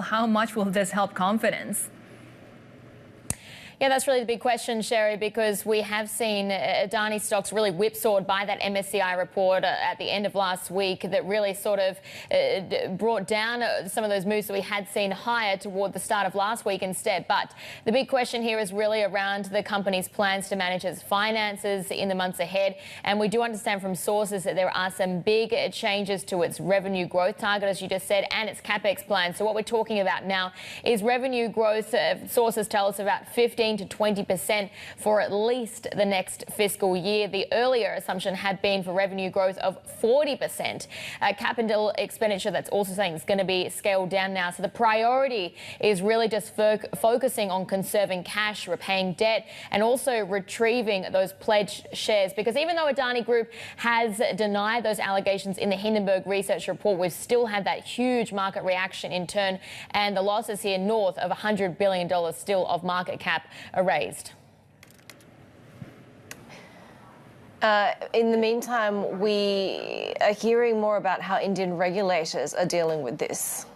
How much will this help confidence? Yeah, that's really the big question, Sherry, because we have seen Adani stocks really whipsawed by that MSCI report at the end of last week that really sort of brought down some of those moves that we had seen higher toward the start of last week instead. But the big question here is really around the company's plans to manage its finances in the months ahead. And we do understand from sources that there are some big changes to its revenue growth target, as you just said, and its Capex plan. So what we're talking about now is revenue growth. Sources tell us about 15 to 20% for at least the next fiscal year. The earlier assumption had been for revenue growth of 40%. Capital expenditure, that's also saying it's going to be scaled down now. So the priority is really just focusing on conserving cash, repaying debt, and also retrieving those pledged shares. Because even though Adani Group has denied those allegations in the Hindenburg research report, we've still had that huge market reaction in turn, and the losses here north of $100 billion still of market cap erased. In the meantime, we are hearing more about how Indian regulators are dealing with this.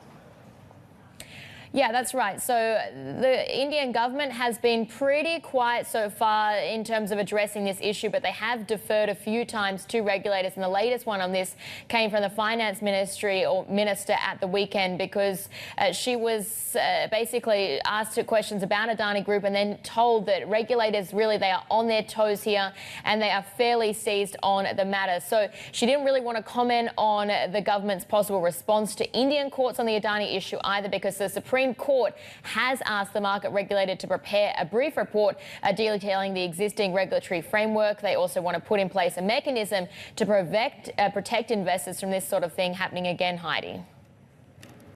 Yeah, that's right. So the Indian government has been pretty quiet so far in terms of addressing this issue, but they have deferred a few times to regulators. And the latest one on this came from the finance ministry or minister at the weekend, because she was basically asked questions about Adani Group and then told that regulators really, they are on their toes here and they are fairly seized on the matter. So she didn't really want to comment on the government's possible response to Indian courts on the Adani issue either, because the Supreme Court has asked the market regulator to prepare a brief report detailing the existing regulatory framework. They also want to put in place a mechanism to protect investors from this sort of thing happening again, Heidi.